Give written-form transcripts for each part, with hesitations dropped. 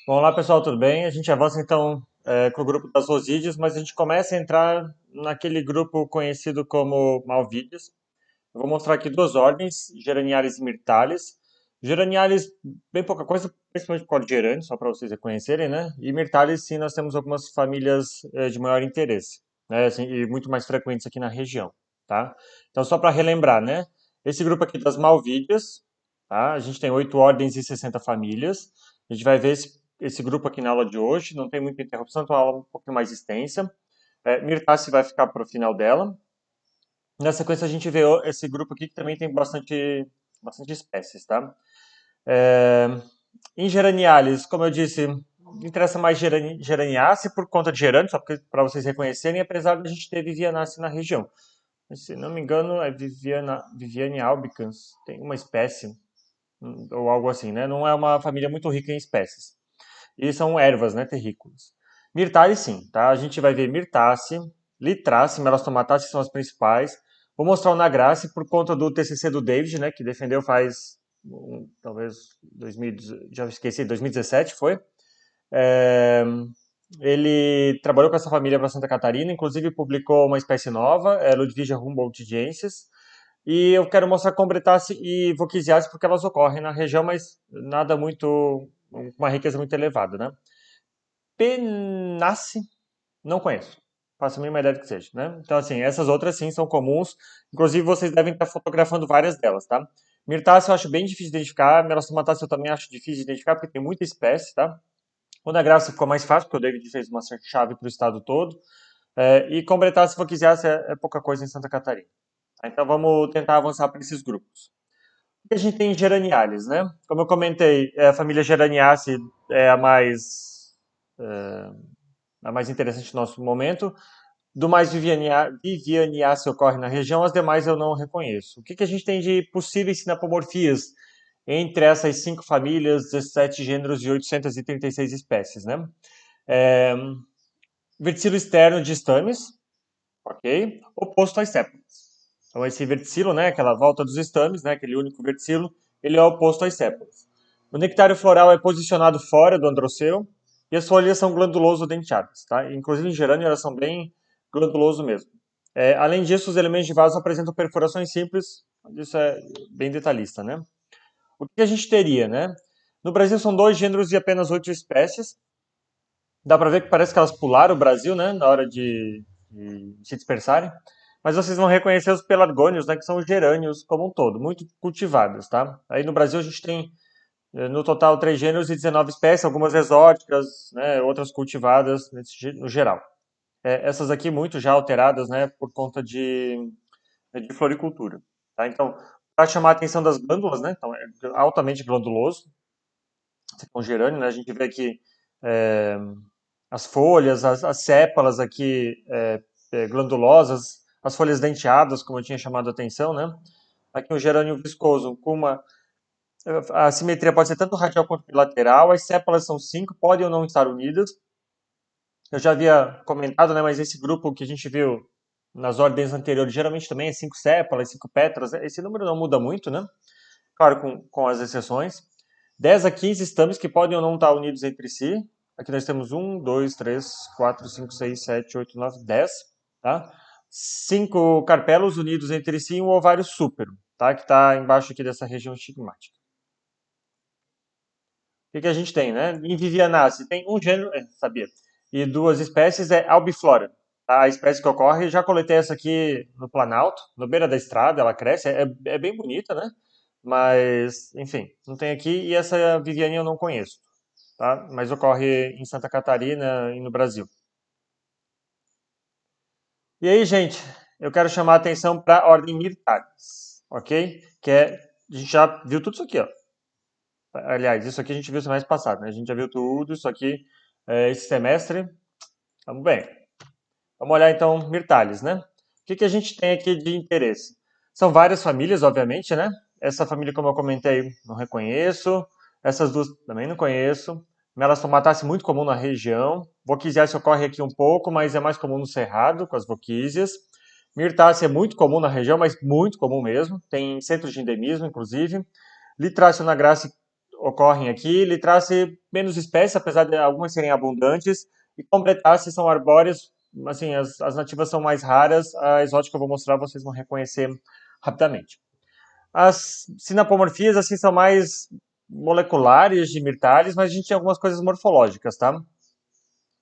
Bom, olá pessoal, tudo bem? A gente avança então com o grupo das rosídeas, mas a gente começa a entrar naquele grupo conhecido como malvídeas. Eu vou mostrar aqui duas ordens, Geraniales e Myrtales. Geraniales, bem pouca coisa, principalmente por causa de gerânio, só para vocês reconhecerem, né? E Myrtales, sim, nós temos algumas famílias de maior interesse, né? Assim, e muito mais frequentes aqui na região, tá? Então, só para relembrar, né? Esse grupo aqui das malvídeas, tá? A gente tem 8 ordens e 60 famílias. A gente vai ver esse grupo aqui na aula de hoje, não tem muita interrupção, então é uma aula um pouquinho mais extensa. Myrtace vai ficar para o final dela. Na sequência, a gente vê esse grupo aqui que também tem bastante espécies, tá? É, em Geraniales, como eu disse, interessa mais Geraniace por conta de gerânio, só para vocês reconhecerem, apesar de a gente ter Vivianace na região. Mas, se não me engano, é Viviane albicans, tem uma espécie, ou algo assim, né? Não é uma família muito rica em espécies. E são ervas, né, terrícolas. Myrtale, sim, tá? A gente vai ver Myrtace, Litrace, Melastomatace são as principais. Vou mostrar o Nagrace por conta do TCC do David, né, que defendeu faz, talvez, 2000, já esqueci, 2017 foi. É, ele trabalhou com essa família para Santa Catarina, inclusive publicou uma espécie nova, Ludwigia humboldtiensis. E eu quero mostrar Combrettace e Voquisiace porque elas ocorrem na região, mas nada muito, uma riqueza muito elevada, né? Penace, não conheço. Faço a mínima ideia do que seja, né? Então, assim, essas outras sim são comuns. Inclusive, vocês devem estar fotografando várias delas, tá? Myrtace eu acho bem difícil de identificar. Melastomatace eu também acho difícil de identificar, porque tem muita espécie, tá? O da Graça ficou mais fácil, porque o David fez uma chave para o estado todo. E Combrettace e Voquisiace é pouca coisa em Santa Catarina. Então, vamos tentar avançar para esses grupos. O que a gente tem em Geraniales, né? Como eu comentei, a família Geraniaceae é a mais interessante no nosso momento. Do mais Vivianiaceae ocorre na região, as demais eu não reconheço. O que a gente tem de possíveis sinapomorfias entre essas 5 famílias, 17 gêneros e 836 espécies, né? É, verticilo externo de estames, ok? Oposto às sépalas. Então esse verticilo, né, aquela volta dos estames, né, aquele único verticilo, ele é oposto às sépalas. O nectário floral é posicionado fora do androceu e as folhas são glanduloso-denteadas, tá? Inclusive em gerânio elas são bem glanduloso mesmo. Além disso, os elementos de vaso apresentam perfurações simples, isso é bem detalhista, né? O que a gente teria, né? No Brasil são 2 gêneros e apenas 8 espécies. Dá para ver que parece que elas pularam o Brasil, né, na hora de se dispersarem. Mas vocês vão reconhecer os pelargônios, né, que são os gerânios como um todo, muito cultivados, tá? Aí no Brasil a gente tem, no total, 3 gêneros e 19 espécies, algumas exóticas, né, outras cultivadas no geral. Essas aqui muito já alteradas, né, por conta de floricultura, tá? Então, para chamar a atenção das glândulas, né, então é altamente glanduloso, esse aqui é um gerânio, né, a gente vê aqui é, as folhas, as sépalas aqui glandulosas, as folhas denteadas, como eu tinha chamado a atenção, né? Aqui um gerânio viscoso com uma... A simetria pode ser tanto radial quanto bilateral, as sépalas são 5, podem ou não estar unidas. Eu já havia comentado, né, mas esse grupo que a gente viu nas ordens anteriores geralmente também é 5 sépalas, 5 pétalas, esse número não muda muito, né? Claro, com as exceções. 10 a 15 estames que podem ou não estar unidos entre si. Aqui nós temos 1, 2, 3, 4, 5, 6, 7, 8, 9, 10. Tá? 5 carpelos unidos entre si e um ovário súpero, tá? Que está embaixo aqui dessa região estigmática. O que a gente tem, né? Em Vivianaceae tem um gênero, sabia? E 2 espécies, Albiflora. Tá? A espécie que ocorre, já coletei essa aqui no Planalto, no beira da estrada, ela cresce, é bem bonita, né? Mas, enfim, não tem aqui e essa Viviane eu não conheço, tá? Mas ocorre em Santa Catarina e no Brasil. E aí, gente, eu quero chamar a atenção para a ordem Myrtalis, ok? A gente já viu tudo isso aqui, ó. Aliás, isso aqui a gente viu semestre passado, né? A gente já viu tudo isso aqui esse semestre. Vamos bem. Vamos olhar então Myrtalis, né? O que a gente tem aqui de interesse? São várias famílias, obviamente, né? Essa família, como eu comentei, não reconheço. Essas duas também não conheço. Melastomataceae muito comum na região. Voquisiaceae ocorre aqui um pouco, mas é mais comum no Cerrado, com as voquísias. Myrtaceae é muito comum na região, mas muito comum mesmo. Tem centros de endemismo, inclusive. Litraceae na Graça ocorrem aqui. Litrace, menos espécies, apesar de algumas serem abundantes. E Combretace são arbóreas, assim, as nativas são mais raras. A exótica que eu vou mostrar, vocês vão reconhecer rapidamente. As sinapomorfias, assim, são mais moleculares de Myrtales, mas a gente tem algumas coisas morfológicas, tá?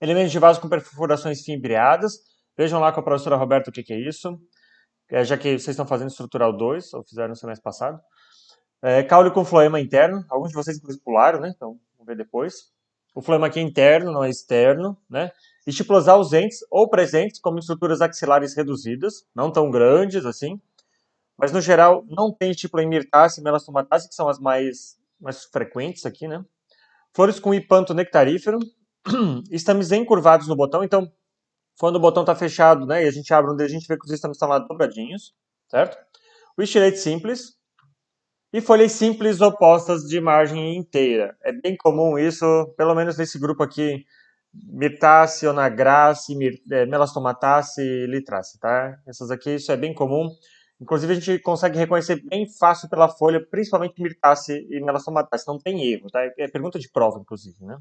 Elementos de vaso com perfurações fimbriadas. Vejam lá com a professora Roberta o que é isso, já que vocês estão fazendo estrutural 2, ou fizeram no semestre passado. Caule com floema interno. Alguns de vocês inclusive pularam, né? Então, vamos ver depois. O floema aqui é interno, não é externo, né? Estípulas ausentes ou presentes, como estruturas axilares reduzidas, não tão grandes assim, mas no geral não tem estípula em Myrtaceae e Melastomataceae, que são as mais frequentes aqui, né? Flores com hipanto nectarífero, estames encurvados no botão, então quando o botão está fechado, né, e a gente abre um dedo, a gente vê que os estames estão lá dobradinhos, certo? O estilete simples, e folhas simples opostas de margem inteira. É bem comum isso, pelo menos nesse grupo aqui, Myrtaceae, Onagraceae, Melastomataceae, Litraceae, tá? Essas aqui, isso é bem comum. Inclusive, a gente consegue reconhecer bem fácil pela folha, principalmente Myrtaceae e Melastomataceae. Não tem erro, tá? É pergunta de prova, inclusive, né?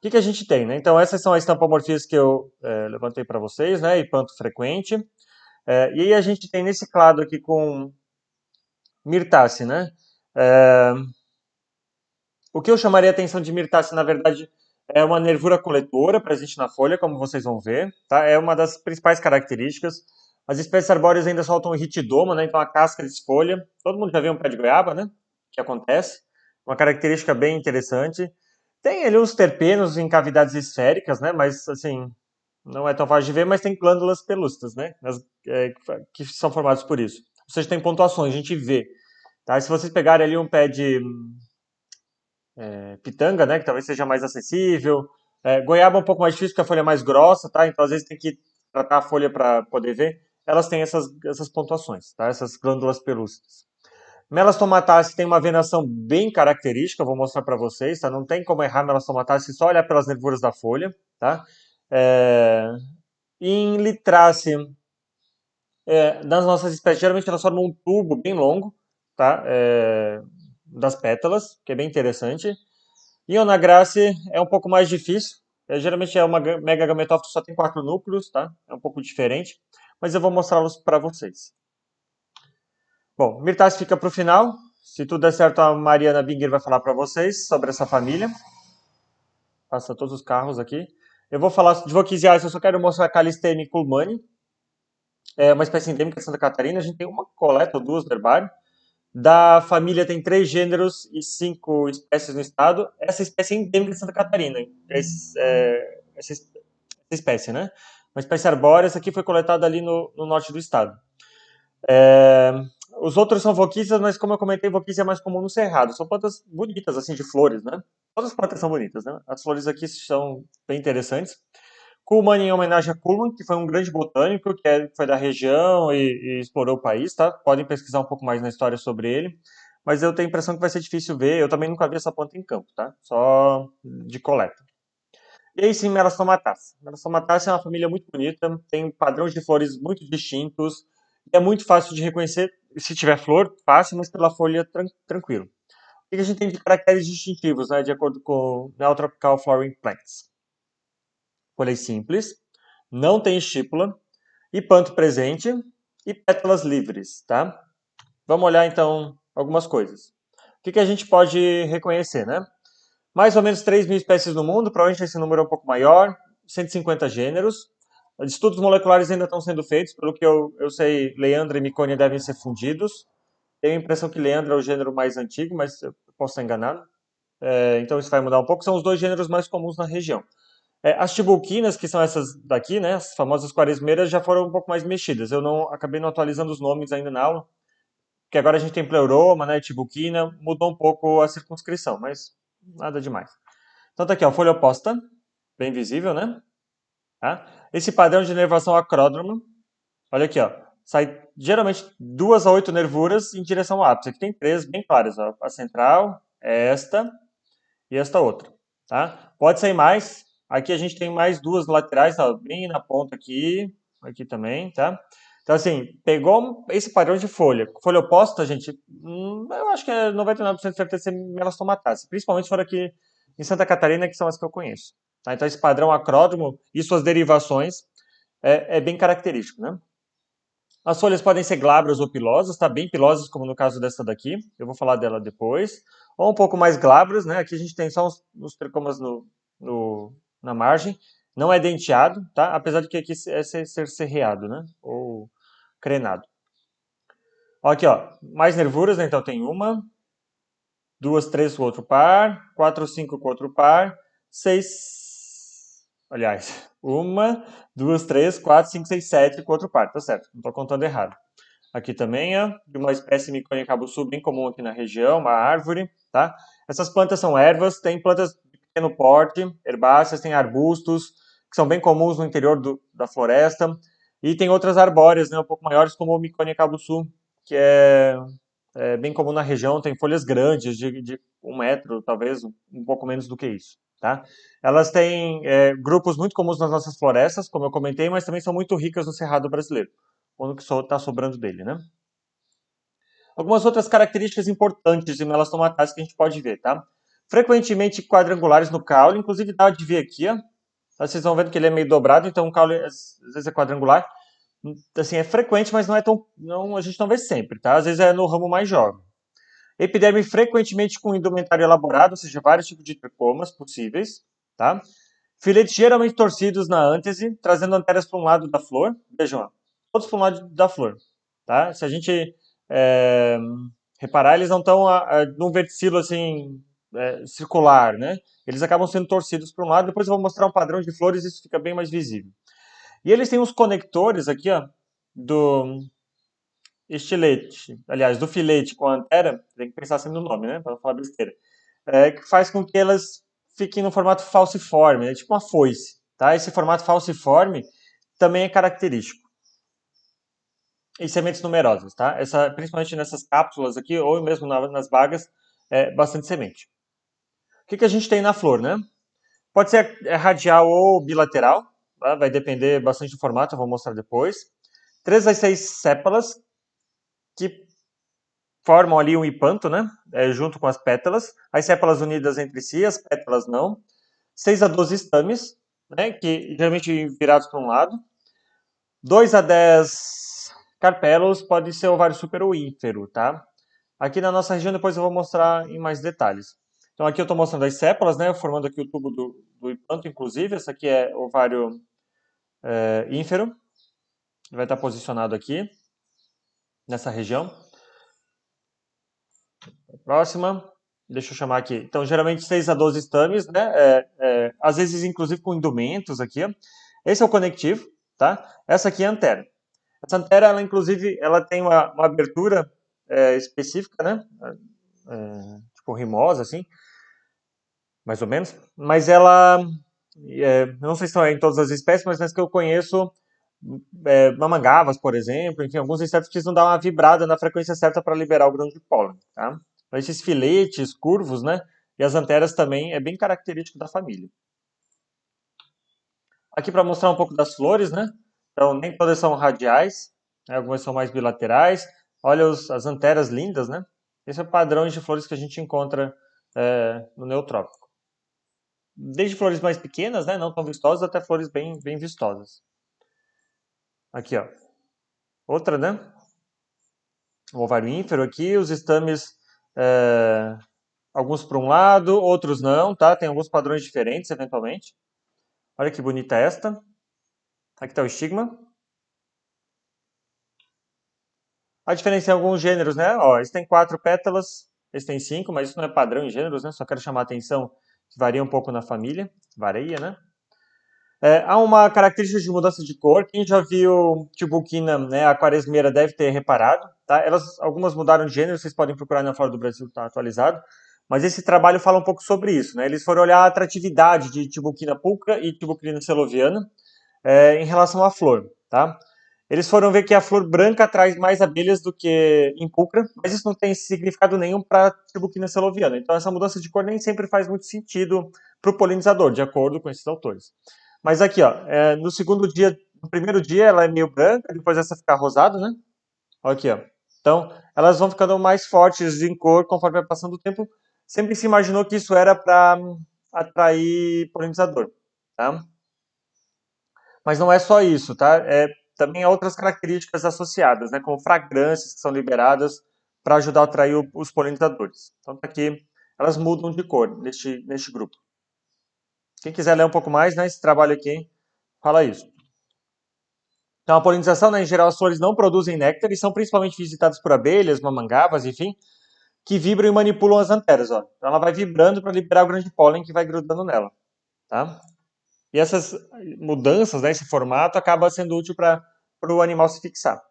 O que a gente tem, né? Então, essas são as estampomorfias que eu levantei para vocês, né? Hipanto frequente. E aí a gente tem nesse clado aqui com Myrtaceae, né? É, o que eu chamaria a atenção de Myrtaceae, na verdade, é uma nervura coletora presente na folha, como vocês vão ver, tá? É uma das principais características. As espécies arbóreas ainda soltam ritidoma, né? Então a casca desfolha. Todo mundo já viu um pé de goiaba, né? Que acontece. Uma característica bem interessante. Tem ali uns terpenos em cavidades esféricas, né? Mas, assim, não é tão fácil de ver, mas tem glândulas pelúcidas, né? Que são formadas por isso. Ou seja, tem pontuações, a gente vê. Tá? E se vocês pegarem ali um pé de pitanga, né, que talvez seja mais acessível. Goiaba é um pouco mais difícil porque a folha é mais grossa, tá? Então às vezes tem que tratar a folha para poder ver. Elas têm essas pontuações, tá? Essas glândulas pelúcidas. Melastomataceae tem uma venação bem característica, eu vou mostrar para vocês, tá? Não tem como errar melastomataceae, só olhar pelas nervuras da folha, tá? Em Litraceae, nas nossas espécies, geralmente elas formam um tubo bem longo, tá? Das pétalas, que é bem interessante. E Onagraceae é um pouco mais difícil. Geralmente é uma megagametófita, só tem 4 núcleos, tá? É um pouco diferente, mas eu vou mostrá-los para vocês. Bom, Myrtaceae fica para o final. Se tudo der certo, a Mariana Binger vai falar para vocês sobre essa família. Passa todos os carros aqui. Eu vou falar de Voquisiaceae, eu só quero mostrar a Calistene kulmani. É uma espécie endêmica de Santa Catarina. A gente tem uma coleta ou duas no herbário. Da família tem 3 gêneros e 5 espécies no estado. Essa espécie é endêmica de Santa Catarina. Essa espécie, né? Uma espécie arbórea. Essa aqui foi coletada ali no norte do estado. É, os outros são voquícias, mas como eu comentei, voquícia é mais comum no cerrado. São plantas bonitas, assim, de flores, né? Todas as plantas são bonitas, né? As flores aqui são bem interessantes. Kuhlmann em homenagem a Kuhlmann, que foi um grande botânico, foi da região e explorou o país, tá? Podem pesquisar um pouco mais na história sobre ele. Mas eu tenho a impressão que vai ser difícil ver. Eu também nunca vi essa planta em campo, tá? Só de coleta. E aí sim, Melastomataceae. Melastomataceae é uma família muito bonita, tem padrões de flores muito distintos, e é muito fácil de reconhecer, se tiver flor, fácil, mas pela folha tranquilo. O que a gente tem de caracteres distintivos, né, de acordo com o Neotropical Flowering Plants? Folhas simples, não tem estípula, hipanto presente e pétalas livres, tá? Vamos olhar então algumas coisas. O que a gente pode reconhecer, né? Mais ou menos 3 mil espécies no mundo, provavelmente esse número é um pouco maior, 150 gêneros. Estudos moleculares ainda estão sendo feitos, pelo que eu sei, Leandra e Micônia devem ser fundidos. Tenho a impressão que Leandra é o gênero mais antigo, mas eu posso estar enganado. Então isso vai mudar um pouco. São os 2 gêneros mais comuns na região. As tiburquinas, que são essas daqui, né, as famosas quaresmeiras, já foram um pouco mais mexidas. Eu não acabei não atualizando os nomes ainda na aula, porque agora a gente tem pleuroma, né, tiburquina, mudou um pouco a circunscrição, mas nada demais. Então tá aqui, ó, folha oposta, bem visível, né? Tá? Esse padrão de nervação acródromo, olha aqui, ó, sai geralmente 2 a 8 nervuras em direção ao ápice. Aqui tem 3 bem claras, ó, a central, esta e esta outra, tá? Pode sair mais. Aqui a gente tem mais 2 laterais, ó, bem na ponta aqui, aqui também, tá? Então, assim, pegou esse padrão de folha. Folha oposta, gente, eu acho que é 99% de certeza ser melastomataceae. Principalmente se for aqui em Santa Catarina, que são as que eu conheço. Tá? Então, esse padrão acródromo e suas derivações é bem característico, né? As folhas podem ser glabras ou pilosas, tá? Bem pilosas, como no caso dessa daqui. Eu vou falar dela depois. Ou um pouco mais glabras, né? Aqui a gente tem só os tricomas na margem. Não é denteado, tá? Apesar de que aqui é ser serreado, né? Ou crenado. Ó, aqui, ó. Mais nervuras, né? Então tem uma, duas, três com outro par, quatro, cinco com outro par, seis. Aliás, uma, duas, três, quatro, cinco, seis, sete com outro par. Tá certo, não tô contando errado. Aqui também, ó, de uma espécie Miconha cabuçu bem comum aqui na região, uma árvore, tá? Essas plantas são ervas, tem plantas de pequeno porte, herbáceas, tem arbustos, que são bem comuns no interior da floresta, e tem outras arbóreas, né, um pouco maiores, como o Miconha cabuçu, que é bem comum na região, tem folhas grandes, de 1 metro, talvez, um pouco menos do que isso, tá? Elas têm grupos muito comuns nas nossas florestas, como eu comentei, mas também são muito ricas no cerrado brasileiro, quando que está sobrando dele, né? Algumas outras características importantes de melastomataceae que a gente pode ver, tá? Frequentemente quadrangulares no caule, inclusive dá de ver aqui, ó. Vocês vão vendo que ele é meio dobrado, então o caule às vezes é quadrangular. Assim, é frequente, mas não é tão, não, a gente não vê sempre, tá? Às vezes é no ramo mais jovem. Epiderme frequentemente com indumentário elaborado, ou seja, vários tipos de tricomas possíveis, tá? Filetes geralmente torcidos na ântese, trazendo anteras para um lado da flor. Vejam, ó, todos para um lado da flor, tá? Se a gente é, reparar, eles não estão num verticilo assim circular, né? Eles acabam sendo torcidos para um lado. Depois eu vou mostrar um padrão de flores, isso fica bem mais visível. E eles têm os conectores aqui, ó, do estilete, aliás, do filete com a antera, tem que pensar sempre no nome, né, para não falar besteira, que faz com que elas fiquem no formato falciforme, né, tipo uma foice, tá? Esse formato falciforme também é característico. E sementes numerosas, tá? Principalmente nessas cápsulas aqui, ou mesmo nas bagas, bastante semente. O que a gente tem na flor, né? Pode ser radial ou bilateral, tá? Vai depender bastante do formato, eu vou mostrar depois. 3 a 6 sépalas, que formam ali um hipanto, né? Junto com as pétalas. As sépalas unidas entre si, as pétalas não. 6 a 12 estames, né? Que geralmente virados para um lado. 2 a 10 carpélos, pode ser ovário super ou ínfero, tá? Aqui na nossa região, depois eu vou mostrar em mais detalhes. Então aqui eu estou mostrando as sépalas, né? Formando aqui o tubo do hipanto, inclusive. Essa aqui é ovário ínfero. Vai estar posicionado aqui, nessa região. Próxima. Deixa eu chamar aqui. Então, geralmente 6 a 12 estames, né? Às vezes, inclusive, com indumentos aqui. Ó. Esse é o conectivo, tá? Essa aqui é a antera. Essa antera, ela, inclusive, ela tem uma abertura específica, né? Tipo rimosa, assim, mais ou menos. Mas ela, não sei se são em todas as espécies, mas nas que eu conheço, mamangavas, por exemplo, enfim, alguns insetos precisam dar uma vibrada na frequência certa para liberar o grão de pólen, tá? Então, esses filetes curvos, né? E as anteras também é bem característico da família. Aqui para mostrar um pouco das flores, né? Então, nem todas são radiais, né? Algumas são mais bilaterais. Olha as anteras lindas, né? Esse é o padrão de flores que a gente encontra no neotrópico. Desde flores mais pequenas, né? Não tão vistosas, até flores bem, bem vistosas. Aqui, ó. Outra, né? O ovário ínfero aqui, os estames, alguns para um lado, outros não, tá? Tem alguns padrões diferentes, eventualmente. Olha que bonita esta. Aqui está o estigma. A diferença em alguns gêneros, né? Ó, esse tem 4 pétalas, esse tem 5, mas isso não é padrão em gêneros, né? Só quero chamar a atenção que varia um pouco na família. Varia, né? Há uma característica de mudança de cor. Quem já viu Tibuquina, né, a quaresmeira, deve ter reparado. Tá? Algumas mudaram de gênero, vocês podem procurar na Flora do Brasil, está atualizado. Mas esse trabalho fala um pouco sobre isso. Né? Eles foram olhar a atratividade de Tibuquina pulcra e Tibuquina celoviana em relação à flor. Tá? Eles foram ver que a flor branca atrai mais abelhas do que em pulcra, mas isso não tem significado nenhum para Tibuquina celoviana. Então essa mudança de cor nem sempre faz muito sentido para o polinizador, de acordo com esses autores. Mas aqui, ó, no segundo dia No primeiro dia ela é meio branca, depois essa ficar rosada, né? Olha aqui, ó. Então, elas vão ficando mais fortes em cor conforme vai passando o tempo. Sempre se imaginou que isso era para atrair polinizador, tá? Mas não é só isso, tá? Também há outras características associadas, né? Como fragrâncias que são liberadas para ajudar a atrair os polinizadores. Então, tá aqui, elas mudam de cor neste grupo. Quem quiser ler um pouco mais, né? Esse trabalho aqui fala isso. Então, a polinização, né, em geral, as flores não produzem néctar e são principalmente visitadas por abelhas, mamangavas, enfim, que vibram e manipulam as anteras. Ó. Então, ela vai vibrando para liberar o grande pólen que vai grudando nela. Tá? E essas mudanças, né, esse formato, acaba sendo útil para o animal se fixar.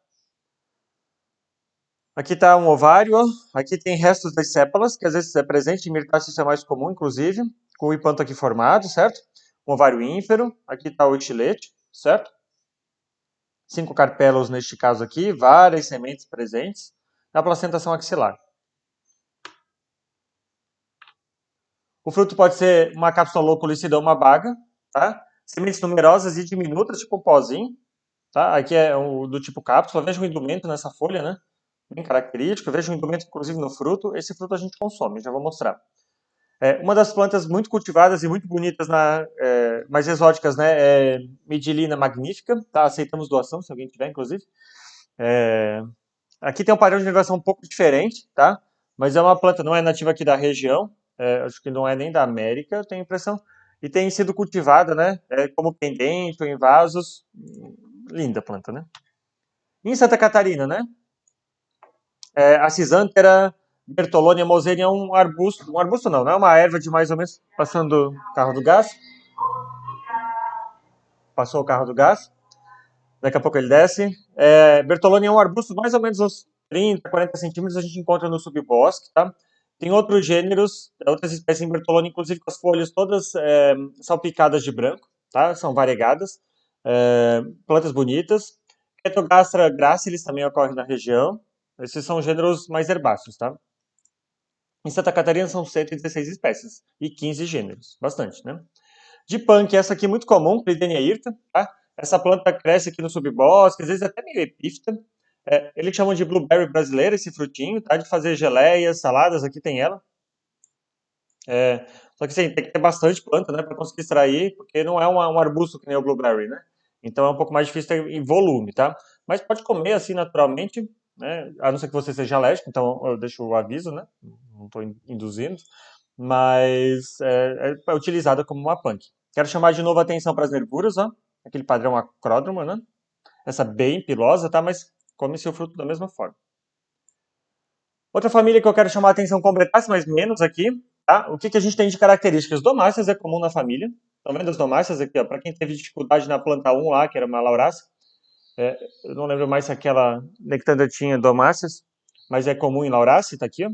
Aqui está um ovário, ó. Aqui tem restos das sépalas, que às vezes é presente em mirtáceas, isso é mais comum, inclusive, com o hipanto aqui formado, certo? Um ovário ínfero, aqui está o estilete, certo? 5 carpélos neste caso aqui, várias sementes presentes na placentação axilar. O fruto pode ser uma cápsula loculicida ou uma baga, tá? Sementes numerosas e diminutas, tipo um pozinho, tá? Aqui é o do tipo cápsula. Veja o indumento nessa folha, né? Bem característico. Veja o indumento, inclusive, no fruto. Esse fruto a gente consome, já vou mostrar. Uma das plantas muito cultivadas e muito bonitas, mais exóticas, né? É Medilina magnífica, tá? Aceitamos doação, se alguém tiver, inclusive. Aqui tem um padrão de nervação um pouco diferente, tá? Mas é uma planta, não é nativa aqui da região, acho que não é nem da América, eu tenho a impressão. E tem sido cultivada, né? Como pendente ou em vasos. Linda planta, né? Em Santa Catarina, né? A Cisântera Bertollonia moseri é um arbusto não, é uma erva de mais ou menos, passando o carro do gás. Passou o carro do gás. Daqui a pouco ele desce. Bertolone é um arbusto mais ou menos uns 30, 40 centímetros, a gente encontra no subbosque, tá? Tem outros gêneros, outras espécies em Bertolone, inclusive com as folhas todas salpicadas de branco, tá? São variegadas, plantas bonitas. Ketogastra gracilis também ocorre na região. Esses são gêneros mais herbáceos, tá? Em Santa Catarina são 116 espécies e 15 gêneros, bastante, né? De punk, essa aqui é muito comum, Clidenia hirta, tá? Essa planta cresce aqui no subbosque, às vezes até meio epífita. Eles chamam de blueberry brasileira, esse frutinho, tá? De fazer geleias, saladas, aqui tem ela. Só que assim, tem que ter bastante planta, né, para conseguir extrair, porque não é um arbusto que nem o blueberry, né? Então é um pouco mais difícil ter em volume, tá? Mas pode comer assim naturalmente, né? A não ser que você seja alérgico, então eu deixo o aviso, né? Não estou induzindo, mas é utilizada como uma punk. Quero chamar de novo a atenção para as nervuras, ó. Aquele padrão acródromo, né? Essa bem pilosa, tá? Mas come-se o fruto da mesma forma. Outra família que eu quero chamar a atenção com bretáceas, mas menos aqui, tá? O que a gente tem de características? Domáceas é comum na família. Estão vendo as domáceas aqui? Para quem teve dificuldade na planta 1 lá, que era uma laurácea, eu não lembro mais se aquela nectanda tinha domáceas, mas é comum em laurácea, está aqui. Ó.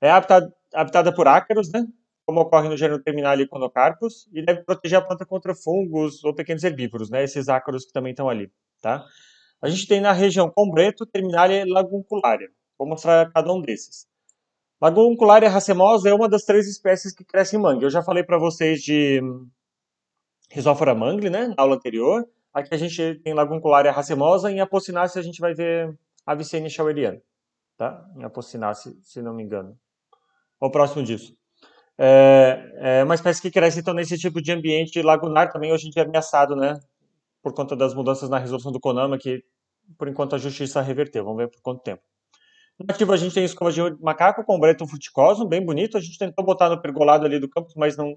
É habitada por ácaros, né? Como ocorre no gênero Terminalia Econocarpus, e deve proteger a planta contra fungos ou pequenos herbívoros, né? Esses ácaros que também estão ali, tá? A gente tem na região Combreto, Terminalia laguncularia. Vou mostrar cada um desses. Laguncularia racemosa é uma das 3 espécies que crescem em mangue. Eu já falei para vocês de Rhizophora mangli, né, na aula anterior. Aqui a gente tem Laguncularia racemosa e em Apocynaceae a gente vai ver Avicennia schaueriana, tá? Em Apocynaceae, se não me engano. Ou próximo disso. É uma espécie que cresce então nesse tipo de ambiente lagunar, também hoje em dia ameaçado, né, por conta das mudanças na resolução do CONAMA, que por enquanto a justiça reverteu. Vamos ver por quanto tempo. Nativo a gente tem escova de macaco com bretum fruticosum, bem bonito. A gente tentou botar no pergolado ali do campus, mas não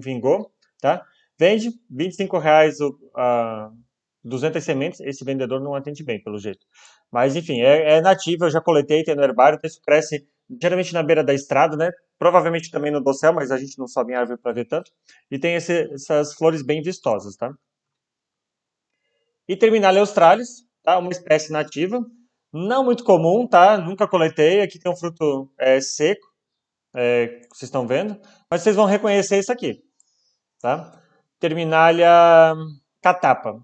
vingou, tá? Vende R$ 25 a 200 sementes. Esse vendedor não atende bem, pelo jeito. Mas, enfim, é nativa, eu já coletei, tem no herbário. Isso cresce geralmente na beira da estrada, né? Provavelmente também no dossel, mas a gente não sobe em árvore para ver tanto. E tem essas flores bem vistosas, tá? E Terminalia australis, tá? Uma espécie nativa. Não muito comum, tá? Nunca coletei. Aqui tem um fruto seco, que vocês estão vendo. Mas vocês vão reconhecer isso aqui, tá? Terminalia catapa.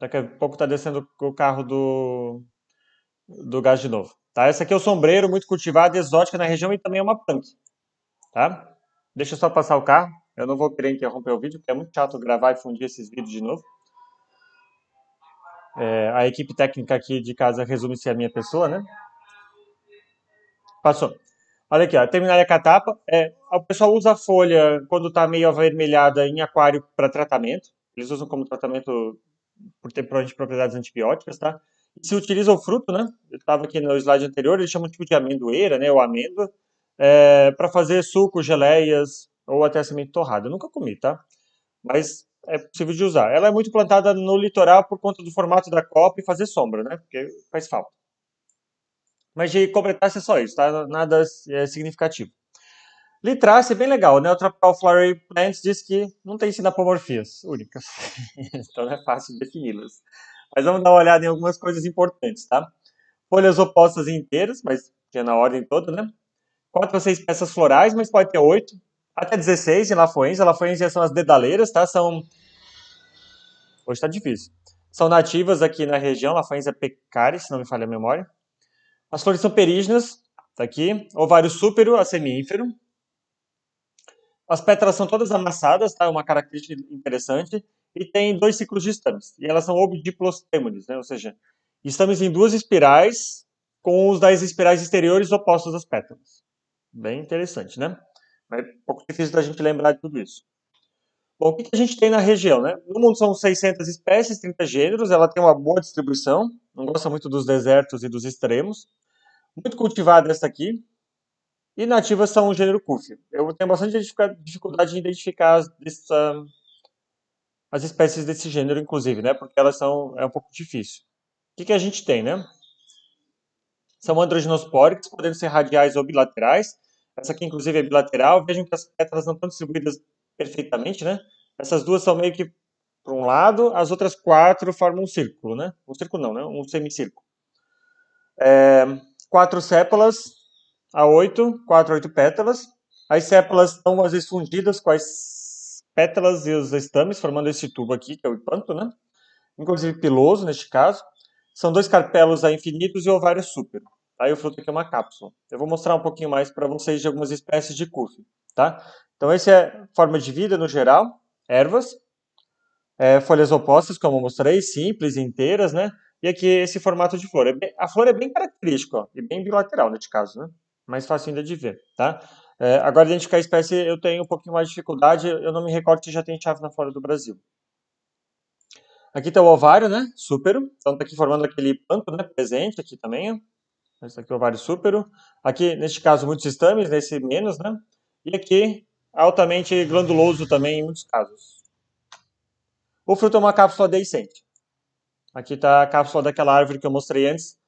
Daqui a pouco está descendo o carro do gás de novo. Tá? Essa aqui é o sombreiro, muito cultivada e exótica na região e também é uma punk. Tá? Deixa eu só passar o carro. Eu não vou querer interromper o vídeo, porque é muito chato gravar e fundir esses vídeos de novo. A equipe técnica aqui de casa resume-se a minha pessoa, né? Passou. Olha aqui, ó, terminaria a catapa. O pessoal usa a folha quando está meio avermelhada em aquário para tratamento. Eles usam como tratamento por ter propriedades antibióticas, tá? E se utiliza o fruto, né? Eu estava aqui no slide anterior, eles chamam tipo de amendoeira, né? Ou amêndoa, para fazer suco, geleias ou até semente torrada. Eu nunca comi, tá? Mas é possível de usar. Ela é muito plantada no litoral por conta do formato da copa e fazer sombra, né? Porque faz falta. Mas de cobertácea é só isso, tá? Nada significativo. Litrace é bem legal, né? O Tropical Flowering Plants diz que não tem sinapomorfias únicas, então não é fácil de defini-las. Mas vamos dar uma olhada em algumas coisas importantes, tá? Folhas opostas e inteiras, mas que é na ordem toda, né? 4 a 6 peças florais, mas pode ter 8, até 16 em Lafões. Lafões são as dedaleiras, tá? Hoje tá difícil. São nativas aqui na região, Lafões é pecari, se não me falha a memória. As flores são perígenas, tá aqui. Ovário súpero a semiínfero. As pétalas são todas amassadas, tá? Uma característica interessante. E tem 2 ciclos de estames. E elas são obdiplostêmones, né? Ou seja, estames em 2 espirais, com os 10 espirais exteriores opostos às pétalas. Bem interessante, né? É um pouco difícil da gente lembrar de tudo isso. Bom, o que a gente tem na região, né? No mundo são 600 espécies, 30 gêneros. Ela tem uma boa distribuição. Não gosta muito dos desertos e dos extremos. Muito cultivada essa aqui. E nativas são o gênero Cúfia. Eu tenho bastante dificuldade de identificar as espécies desse gênero, inclusive, né? Porque é um pouco difícil. O que a gente tem, né? São androginospóricos, podendo ser radiais ou bilaterais. Essa aqui, inclusive, é bilateral. Vejam que as pétalas não estão distribuídas perfeitamente, né? Essas duas são meio que para um lado, as outras 4 formam um círculo, né? Um círculo não, né? Um semicírculo. 4 sépalas a 8, 4 a 8 pétalas. As sépalas estão às vezes fundidas com as pétalas e os estames, formando esse tubo aqui, que é o hipanto, né? Inclusive piloso, neste caso. São 2 carpelos a infinitos e ovário súpero. Aí o fruto aqui é uma cápsula. Eu vou mostrar um pouquinho mais para vocês de algumas espécies de cúfia, tá? Então, essa é a forma de vida no geral, ervas, folhas opostas, como eu mostrei, simples, inteiras, né? E aqui esse formato de flor. A flor é bem característica, ó, e bem bilateral neste caso, né? Mais fácil ainda de ver, tá? Agora, identificar a espécie eu tenho um pouquinho mais de dificuldade, eu não me recordo se já tem chave na flora do Brasil. Aqui está o ovário, né? Súpero. Então está aqui formando aquele panto, né? Presente aqui também, ó. Esse aqui é o ovário súpero. Aqui, neste caso, muitos estames, nesse menos, né? E aqui, altamente glanduloso também em muitos casos. O fruto é uma cápsula deiscente. Aqui está a cápsula daquela árvore que eu mostrei antes,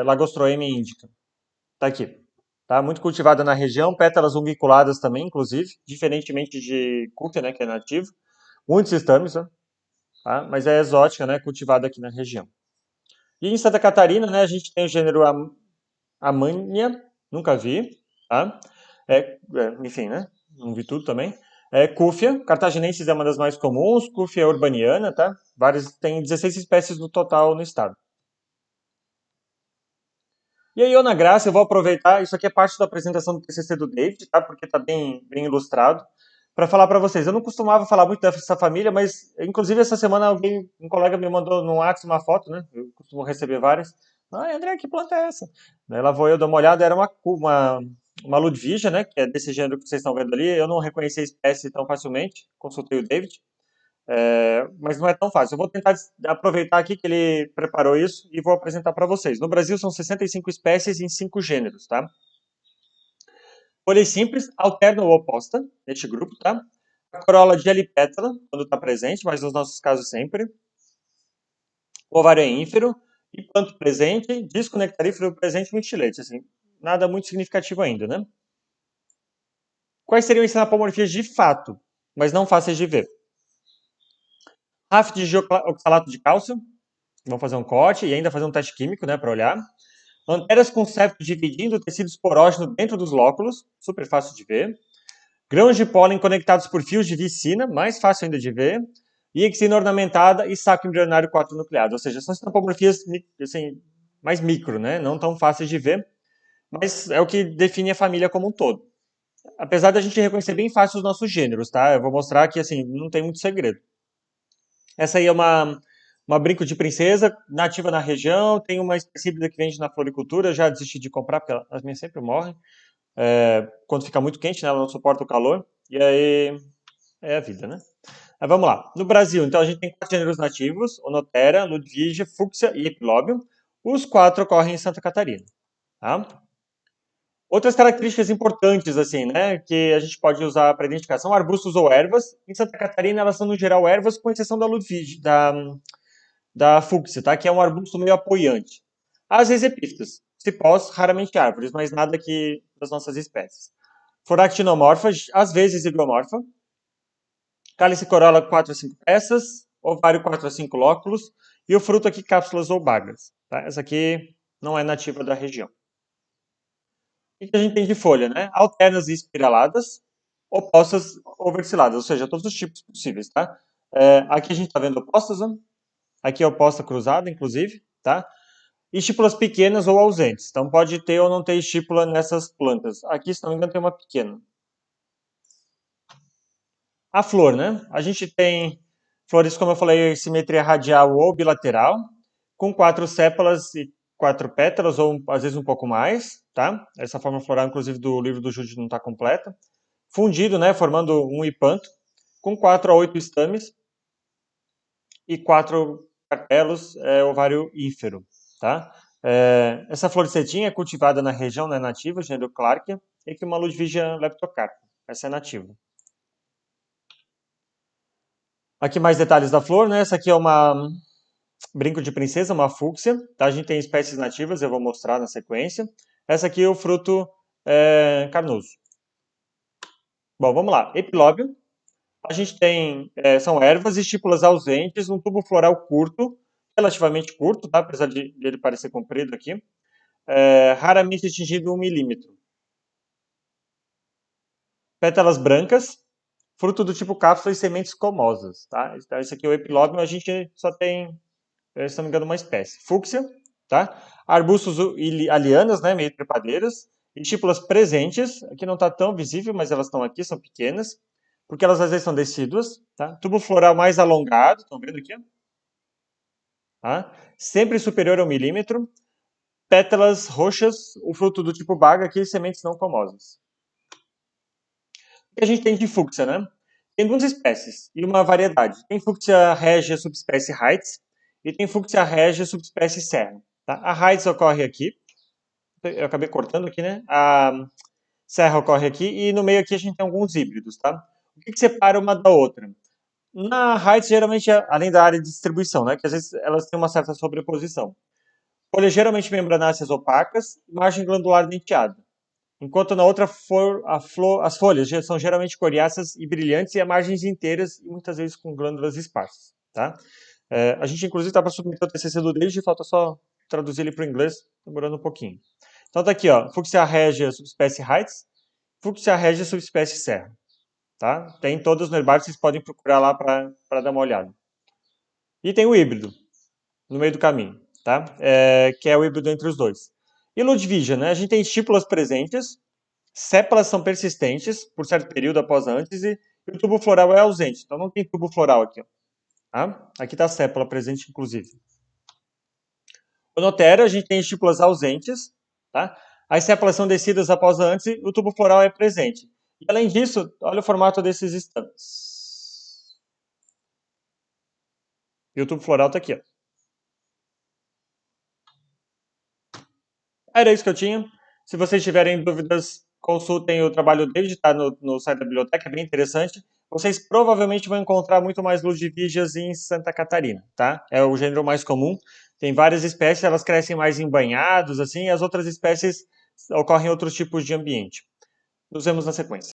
Lagostroema indica. Está aqui. Tá muito cultivada na região, pétalas umbiculadas também, inclusive, diferentemente de cúfia, né, que é nativo. Muitos estames, né, tá? Mas é exótica, né, cultivada aqui na região. E em Santa Catarina, né, a gente tem o gênero Amânia, nunca vi, tá? Enfim, né, não vi tudo também. Cúfia, cartaginensis é uma das mais comuns, Cúfia urbaniana, tá? Tem 16 espécies no total no estado. E aí, Ana Graça, eu vou aproveitar, isso aqui é parte da apresentação do TCC do David, tá? Porque está bem ilustrado, para falar para vocês. Eu não costumava falar muito dessa família, mas, inclusive, essa semana um colega me mandou no WhatsApp uma foto, né? Eu costumo receber várias. Ah, André, que planta é essa? Daí lá vou eu dar uma olhada, era uma Ludwigia, né? Que é desse gênero que vocês estão vendo ali. Eu não reconheci a espécie tão facilmente, consultei o David. Mas não é tão fácil. Eu vou tentar aproveitar aqui que ele preparou isso e vou apresentar para vocês. No Brasil são 65 espécies em 5 gêneros, tá? Folhas simples, alterna ou oposta, neste grupo, tá? A corola dialipétala, quando está presente, mas nos nossos casos sempre. O ovário é ínfero, e planto presente, disco nectarífero presente, muito estilete, assim. Nada muito significativo ainda, né? Quais seriam as sinapomorfias de fato, mas não fáceis de ver? Raft de oxalato de cálcio, vamos fazer um corte e ainda fazer um teste químico, né, para olhar. Anteras com septo dividindo tecido esporógeno dentro dos lóculos, super fácil de ver. Grãos de pólen conectados por fios de vicina, mais fácil ainda de ver. E exina ornamentada e saco embrionário quaternucleado, ou seja, são sinapomorfias assim, mais micro, né, não tão fáceis de ver, mas é o que define a família como um todo. Apesar da gente reconhecer bem fácil os nossos gêneros, tá? Eu vou mostrar que assim, não tem muito segredo. Essa aí é Uma brinco de princesa, nativa na região, tem uma espécie híbrida que vende na floricultura, já desisti de comprar, porque as minhas sempre morrem. Quando fica muito quente, né, ela não suporta o calor, e aí é a vida, né? Mas vamos lá. No Brasil, então, a gente tem 4 gêneros nativos: Onotera, Ludwigia, Fúcsia e Epilóbio. Os 4 ocorrem em Santa Catarina. Tá? Outras características importantes, assim, né, que a gente pode usar para identificar são arbustos ou ervas. Em Santa Catarina, elas são, no geral, ervas, com exceção da Ludwig, da fúcsia, tá? Que é um arbusto meio apoiante. Às vezes epífitas, cipós, raramente árvores, mas nada que das nossas espécies. Flora actinomorfa, às vezes higromorfa. Cálice corola 4 a 5 peças, ovário 4 a 5 lóculos, e o fruto aqui cápsulas ou bagas. Tá? Essa aqui não é nativa da região. O que a gente tem de folha, né? Alternas e espiraladas, opostas ou versiladas, ou seja, todos os tipos possíveis, tá? Aqui a gente está vendo opostas, né? Aqui é oposta cruzada, inclusive, tá? Estípulas pequenas ou ausentes. Então pode ter ou não ter estípula nessas plantas. Aqui, se não me engano, tem uma pequena. A flor, né? A gente tem flores, como eu falei, simetria radial ou bilateral, com 4 sépalas e 4 pétalas, ou às vezes um pouco mais, tá? Essa forma floral, inclusive, do livro do Júlio não está completa. Fundido, né? Formando um hipanto, com 4 a 8 estames e 4 carpelos, ovário ínfero, tá? Essa florcetinha é cultivada na região, né, nativa, gênero Clarkia, e que uma Ludwigia leptocarpa. Essa é nativa. Aqui mais detalhes da flor, né? Essa aqui é uma brinco de princesa, uma fúcsia. Tá? A gente tem espécies nativas, eu vou mostrar na sequência. Essa aqui é o fruto carnoso. Bom, vamos lá. Epilóbio. A gente tem, são ervas e estípulas ausentes, um tubo floral curto, relativamente curto, tá? Apesar de ele parecer comprido aqui. Raramente atingido 1 milímetro. Pétalas brancas, fruto do tipo cápsula e sementes comosas, tá? Então, esse aqui é o epilóbio, a gente só tem, se não me engano, uma espécie. Fúcsia, tá? Arbustos e lianas, né, meio trepadeiras. Estípulas presentes, aqui não está tão visível, mas elas estão aqui, são pequenas, porque elas às vezes são decíduas, tá? Tubo floral mais alongado, estão vendo aqui? Tá? Sempre superior a 1 milímetro. Pétalas roxas, o fruto do tipo baga, aqui sementes não comosas. O que a gente tem de fúcsia, né? Tem 2 espécies e uma variedade. Tem Fuchsia regia subespécie Heights e tem Fuchsia regia subespécie Serra. Tá? A Heights ocorre aqui, eu acabei cortando aqui, né? A Serra ocorre aqui e no meio aqui a gente tem alguns híbridos, tá? O que separa uma da outra? Na Heights, geralmente, além da área de distribuição, né? Que às vezes elas têm uma certa sobreposição. Folhas geralmente membranáceas opacas, margem glandular denteada. Enquanto na outra as folhas são geralmente coriáceas e brilhantes e as margens inteiras e muitas vezes com glândulas esparsas, tá? A gente inclusive está para submeter o TCC do David, falta só traduzir ele para o inglês, demorando um pouquinho. Então tá aqui, ó, Fuchsia regia subespécie Heights, Fuchsia regia subespécie Serra, tá? Tem todas no herbário, vocês podem procurar lá para dar uma olhada. E tem o híbrido, no meio do caminho, tá? Que é o híbrido entre os dois. E Ludwigia, né? A gente tem estípulas presentes, sépalas são persistentes por certo período após a antítese e o tubo floral é ausente. Então não tem tubo floral aqui. Ó. Tá? Aqui está a sépala presente, inclusive. Onotera, a gente tem estípulas ausentes. Tá? As sépalas são descidas após a antítese e o tubo floral é presente. E além disso, olha o formato desses estames. E o tubo floral está aqui. Ó. Era isso que eu tinha. Se vocês tiverem dúvidas, consultem o trabalho dele, está no site da biblioteca, é bem interessante. Vocês provavelmente vão encontrar muito mais Ludwigias em Santa Catarina, tá? É o gênero mais comum. Tem várias espécies, elas crescem mais em banhados, assim, e as outras espécies ocorrem em outros tipos de ambiente. Nos vemos na sequência.